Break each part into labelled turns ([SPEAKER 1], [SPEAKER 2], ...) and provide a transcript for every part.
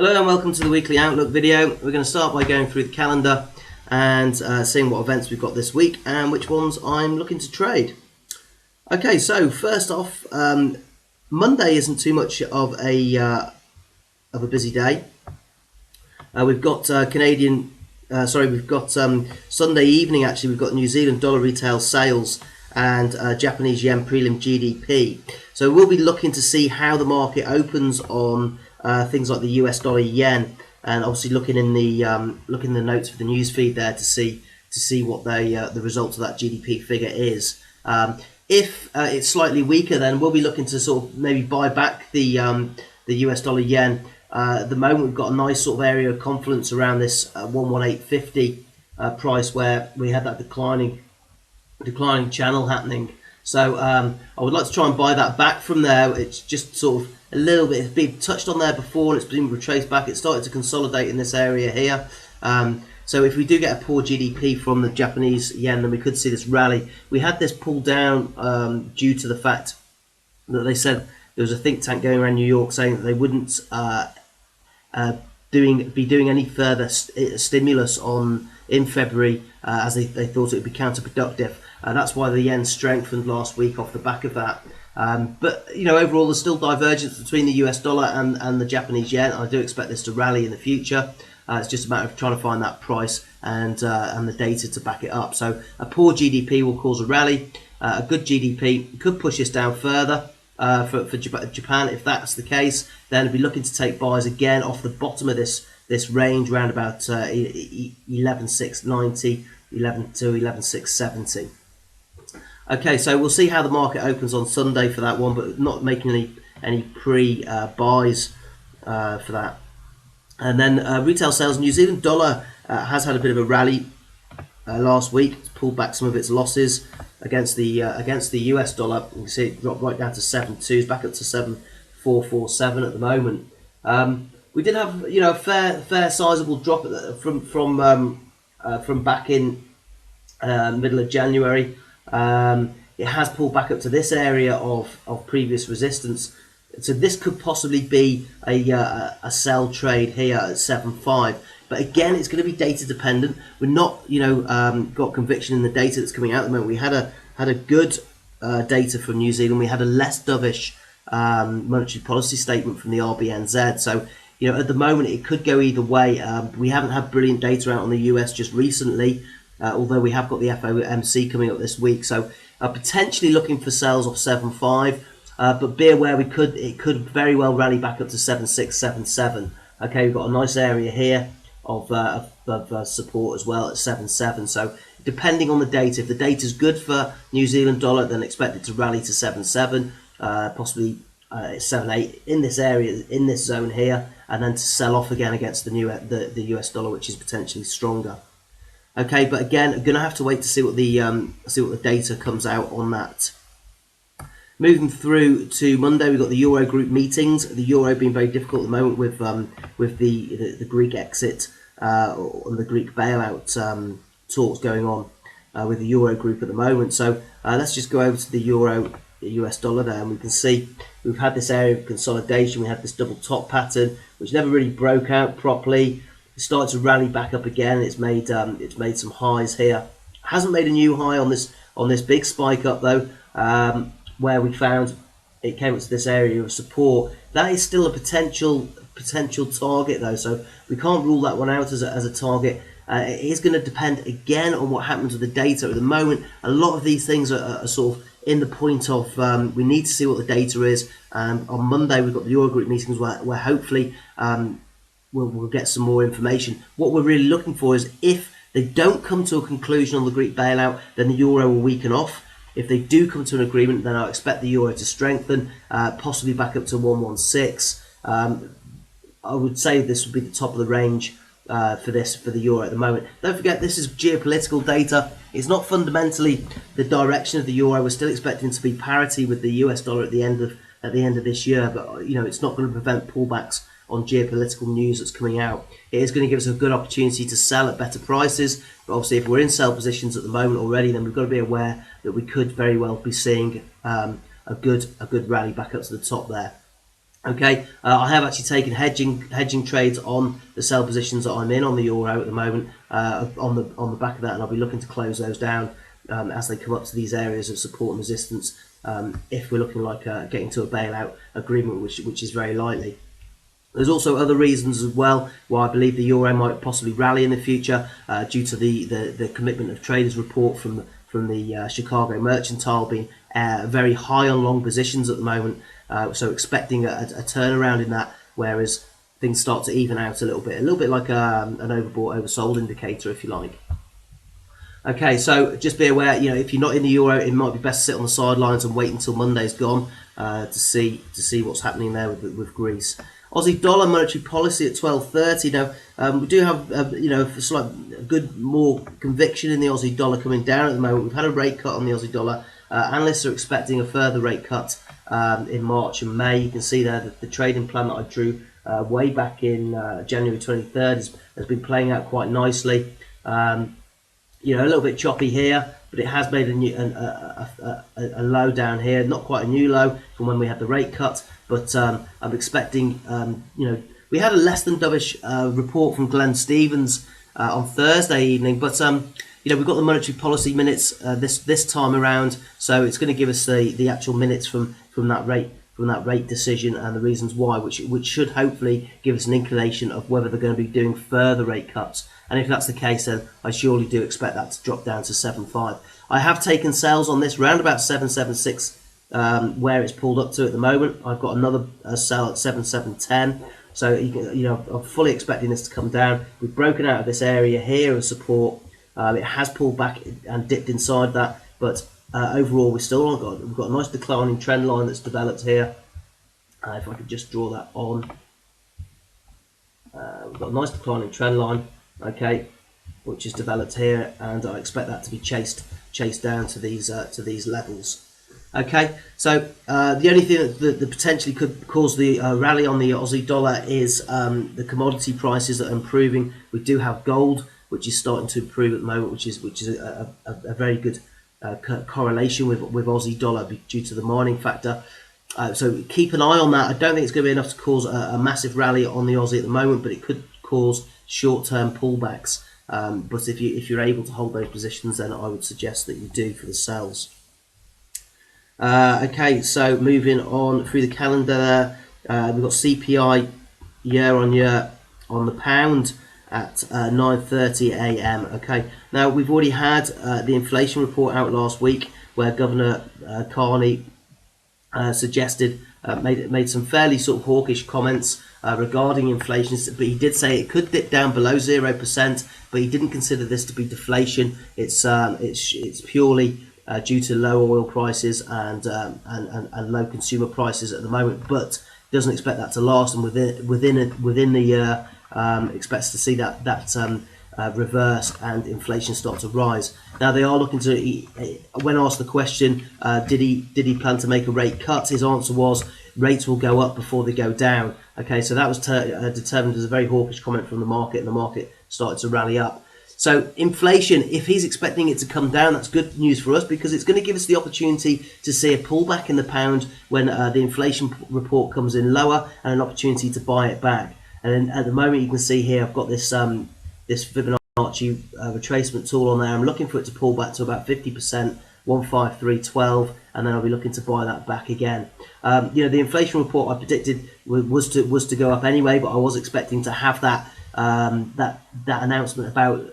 [SPEAKER 1] Hello and welcome to the weekly outlook video. We're going to start by going through the calendar and seeing what events we've got this week and which ones I'm looking to trade. Okay, so first off, Monday isn't too much of a busy day. We've got Sunday evening. Actually, we've got New Zealand dollar retail sales and Japanese yen prelim GDP. So we'll be looking to see how the market opens on things like the US dollar yen, and obviously looking in the notes for the news feed there to see what the result of that GDP figure is. If it's slightly weaker, then we'll be looking to sort of maybe buy back the US dollar yen. At the moment, we've got a nice sort of area of confluence around this 118.50 price, where we had that declining channel happening. So I would like to try and buy that back from there. It's just sort of a little bit, it's been touched on there before and it's been retraced back. It started to consolidate in this area here. So if we do get a poor GDP from the Japanese yen, then we could see this rally. We had this pull down due to the fact that they said there was a think tank going around New York saying that they wouldn't be doing any further stimulus in February, as they thought it would be counterproductive. That's why the yen strengthened last week off the back of that. But overall, there's still divergence between the US dollar and the Japanese yen. I do expect this to rally in the future. It's just a matter of trying to find that price and the data to back it up. So a poor GDP will cause a rally. A good GDP could push this down further. For Japan, if that's the case, then we'll be looking to take buys again off the bottom of this range, around about 11,690, 11 to 11,670. Okay, so we'll see how the market opens on Sunday for that one, but not making any pre-buys for that. And then retail sales, New Zealand dollar has had a bit of a rally last week. It's pulled back some of its losses against the US dollar. You can see it dropped right down to 7.2. It's back up to 7.447 at the moment. We did have a fair sizable drop from back in middle of January. It has pulled back up to this area of previous resistance. So this could possibly be a sell trade here at 7.5. But again, it's going to be data dependent. We're not, got conviction in the data that's coming out at the moment. We had a good data from New Zealand. We had a less dovish monetary policy statement from the RBNZ. So, at the moment, it could go either way. We haven't had brilliant data out on the US just recently, although we have got the FOMC coming up this week. So, potentially looking for sales off 7.5. But be aware, it could very well rally back up to 7.6, 7.7. Okay, we've got a nice area here of support as well at 7.7. So depending on the data, if the data is good for New Zealand dollar, then expect it to rally to 7.7, possibly 7.8 in this area, in this zone here, and then to sell off again against the US dollar, which is potentially stronger. Okay, but again, going to have to wait to see what the data comes out on that. Moving through to Monday, we've got the Euro group meetings. The Euro being very difficult at the moment with the Greek exit or the Greek bailout talks going on with the Euro group at the moment. So let's just go over to the Euro US dollar there, and we can see we've had this area of consolidation. We had this double top pattern, which never really broke out properly. It started to rally back up again. It's made some highs here. Hasn't made a new high on this big spike up though. Where we found it came up to this area of support. That is still a potential target though, so we can't rule that one out as a target. It is going to depend again on what happens with the data. At the moment, a lot of these things are sort of in the point of we need to see what the data is. On Monday we've got the Eurogroup meetings where hopefully we'll get some more information. What we're really looking for is if they don't come to a conclusion on the Greek bailout, then the euro will weaken off. If they do come to an agreement, then I'll expect the euro to strengthen, possibly back up to 116. I would say this would be the top of the range for the euro at the moment. Don't forget, this is geopolitical data. It's not fundamentally the direction of the euro. We're still expecting to be parity with the US dollar at the end of this year, but it's not going to prevent pullbacks on geopolitical news that's coming out. It is going to give us a good opportunity to sell at better prices, but obviously if we're in sell positions at the moment already, then we've got to be aware that we could very well be seeing a good rally back up to the top there. Okay, I have actually taken hedging trades on the sell positions that I'm in on the euro at the moment, on the back of that, and I'll be looking to close those down as they come up to these areas of support and resistance. If we're looking like getting to a bailout agreement, which is very likely. There's also other reasons as well why I believe the euro might possibly rally in the future, due to the commitment of traders report from the Chicago Mercantile being very high on long positions at the moment. So expecting a turnaround in that, whereas things start to even out a little bit like an overbought, oversold indicator, if you like. Okay, so just be aware, if you're not in the euro, it might be best to sit on the sidelines and wait until Monday's gone to see what's happening there with Greece. Aussie dollar monetary policy at 12.30. Now we do have a slight good more conviction in the Aussie dollar coming down at the moment. We've had a rate cut on the Aussie dollar. Analysts are expecting a further rate cut in March and May. You can see there that the trading plan that I drew way back in January 23rd has been playing out quite nicely. A little bit choppy here, but it has made a low down here. Not quite a new low from when we had the rate cut, but I'm expecting, we had a less than dovish report from Glenn Stevens on Thursday evening, but we've got the monetary policy minutes this time around, so it's going to give us the actual minutes from that rate decision and the reasons why, which should hopefully give us an inclination of whether they're going to be doing further rate cuts. And if that's the case, then I surely do expect that to drop down to 7.5. I have taken sales on this round about 7.76, where it's pulled up to at the moment. I've got another sell at 7.710. So I'm fully expecting this to come down. We've broken out of this area here of support. It has pulled back and dipped inside that, but overall we've got a nice declining trend line that's developed here. If I could just draw that on, we've got a nice declining trend line, okay, which is developed here, and I expect that to be chased down to these levels. Okay, so the only thing that potentially could cause the rally on the Aussie dollar is the commodity prices that are improving. We do have gold, which is starting to improve at the moment, which is a very good correlation with Aussie dollar due to the mining factor. So keep an eye on that. I don't think it's going to be enough to cause a massive rally on the Aussie at the moment, but it could cause short-term pullbacks. But if you're able to hold those positions, then I would suggest that you do for the sells. Okay, so moving on through the calendar, we've got CPI year on year on the pound at 9:30 a.m. Okay, now we've already had the inflation report out last week, where Governor Carney suggested, made some fairly sort of hawkish comments regarding inflation, but he did say it could dip down below 0%, but he didn't consider this to be deflation. It's purely due to low oil prices and low consumer prices at the moment, but doesn't expect that to last, and within the year expects to see that reverse and inflation start to rise. Now they are looking to. When asked the question, did he plan to make a rate cut? His answer was rates will go up before they go down. Okay, so that was determined as a very hawkish comment from the market, and the market started to rally up. So inflation, if he's expecting it to come down, that's good news for us, because it's going to give us the opportunity to see a pullback in the pound when the inflation report comes in lower, and an opportunity to buy it back. And then at the moment, you can see here I've got this Fibonacci retracement tool on there. I'm looking for it to pull back to about 50%, 153.12, and then I'll be looking to buy that back again. The inflation report I predicted was to go up anyway, but I was expecting to have that announcement about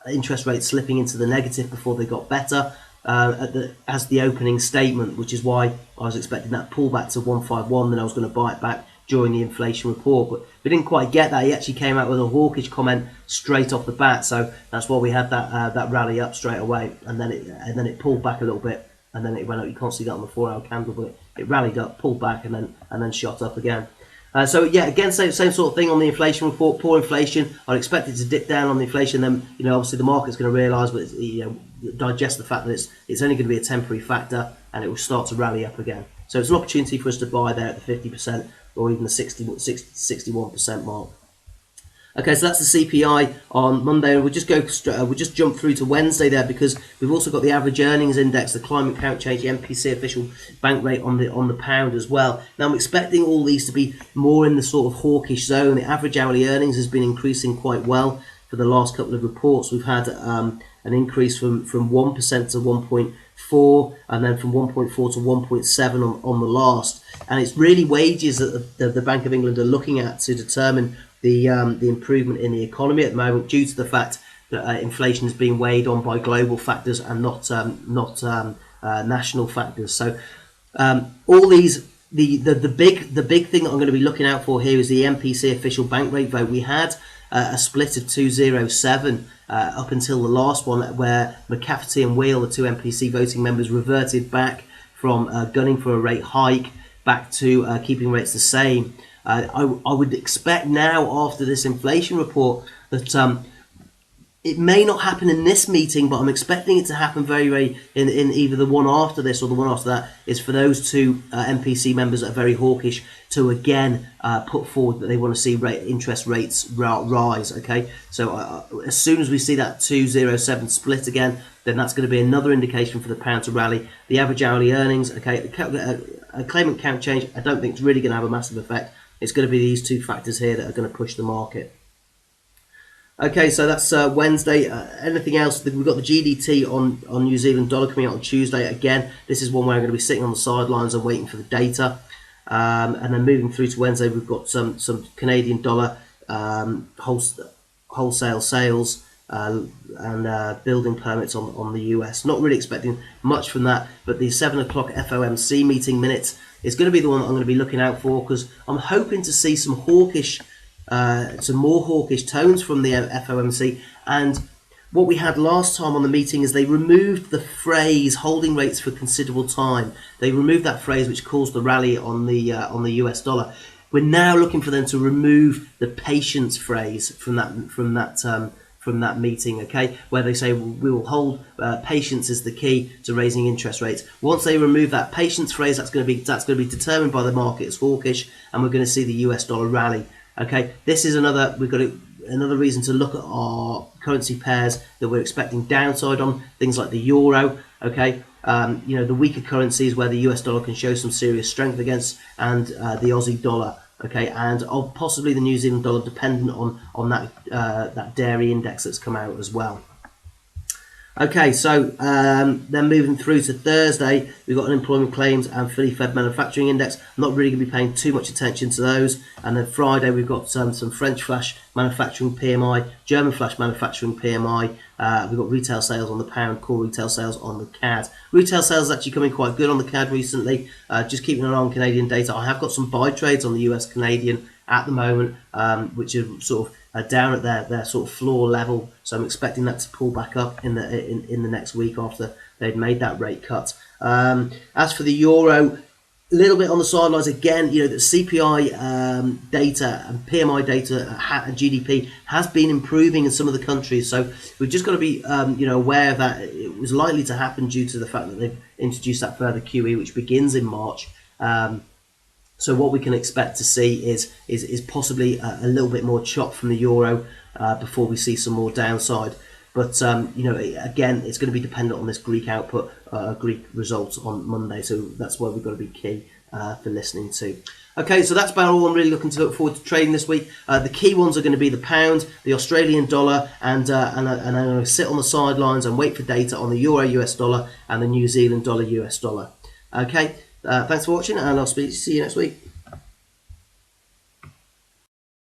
[SPEAKER 1] interest rates slipping into the negative before they got better as the opening statement, which is why I was expecting that pullback to 151. Then I was going to buy it back during the inflation report, but we didn't quite get that. He actually came out with a hawkish comment straight off the bat, so that's why we had that rally up straight away, and then it pulled back a little bit, and then it went up. You can't see that on the 4-hour candle, but it rallied up, pulled back, and then shot up again. So yeah, again, same sort of thing on the inflation report. Poor inflation. I'd expect it to dip down on the inflation. Then obviously the market's going to realise, but digest the fact that it's only going to be a temporary factor, and it will start to rally up again. So it's an opportunity for us to buy there at the 50% or even the 61% mark. Okay, so that's the CPI on Monday, and we'll just jump through to Wednesday there, because we've also got the average earnings index, the climate count change, the MPC official bank rate on the pound as well. Now I'm expecting all these to be more in the sort of hawkish zone. The average hourly earnings has been increasing quite well for the last couple of reports. We've had an increase from 1% to 1.4, and then from 1.4 to 1.7 on the last. And it's really wages that the Bank of England are looking at to determine the improvement in the economy at the moment, due to the fact that inflation is being weighed on by global factors and not national factors. So all these the big thing that I'm going to be looking out for here is the MPC official bank rate vote. We had a split of 207 up until the last one, where McCafferty and Wheel, the two MPC voting members, reverted back from gunning for a rate hike back to keeping rates the same. I would expect now, after this inflation report, that it may not happen in this meeting, but I'm expecting it to happen very in either the one after this or the one after that, is for those two MPC members that are very hawkish to again put forward that they want to see interest rates rise. Okay, so as soon as we see that 207 split again, then that's going to be another indication for the pound to rally. The average hourly earnings, okay, a claimant count change, I don't think it's really going to have a massive effect. It's going to be these two factors here that are going to push the market. Okay, so that's Wednesday. Anything else? We've got the GDT on New Zealand dollar coming out on Tuesday. Again, this is one where I'm going to be sitting on the sidelines and waiting for the data. And then moving through to Wednesday, we've got some Canadian dollar wholesale sales and building permits on the US. Not really expecting much from that, but the 7 o'clock FOMC meeting minutes is going to be the one that I'm going to be looking out for, because I'm hoping to see some more hawkish tones from the FOMC. And what we had last time on the meeting is they removed the phrase holding rates for considerable time. They removed that phrase, which caused the rally on the US dollar. We're now looking for them to remove the patience phrase from that meeting, okay, where they say we will hold patience is the key to raising interest rates. Once they remove that patience phrase, that's going to be determined by the market as hawkish, and we're going to see the US dollar rally. Okay, this is another reason to look at our currency pairs that we're expecting downside on, things like the euro. Okay, the weaker currencies where the US dollar can show some serious strength against, and the Aussie dollar. Okay, and possibly the New Zealand dollar, dependent on that dairy index that's come out as well. Okay, so then moving through to Thursday, we've got unemployment claims and fully fed manufacturing index. I'm not really going to be paying too much attention to those. And then Friday, we've got some French flash manufacturing PMI, German flash manufacturing PMI. We've got retail sales on the pound, core retail sales on the CAD. Retail sales is actually coming quite good on the CAD recently. Just keeping an eye on Canadian data. I have got some buy trades on the US Canadian at the moment, which are sort of down at their sort of floor level, so I'm expecting that to pull back up in the next week after they'd made that rate cut. As for the euro, a little bit on the sidelines again. The CPI data and PMI data and GDP has been improving in some of the countries, so we've just got to be aware of that. It was likely to happen due to the fact that they've introduced that further QE, which begins in March. So what we can expect to see is possibly a little bit more chop from the euro before we see some more downside. But again, it's going to be dependent on this Greek output, Greek results on Monday. So that's why we've got to be key for listening to. Okay, so that's about all I'm really looking to look forward to trading this week. The key ones are going to be the pound, the Australian dollar, and I'm going to sit on the sidelines and wait for data on the euro US dollar and the New Zealand dollar US dollar. Okay. Thanks for watching, and I'll see you next week.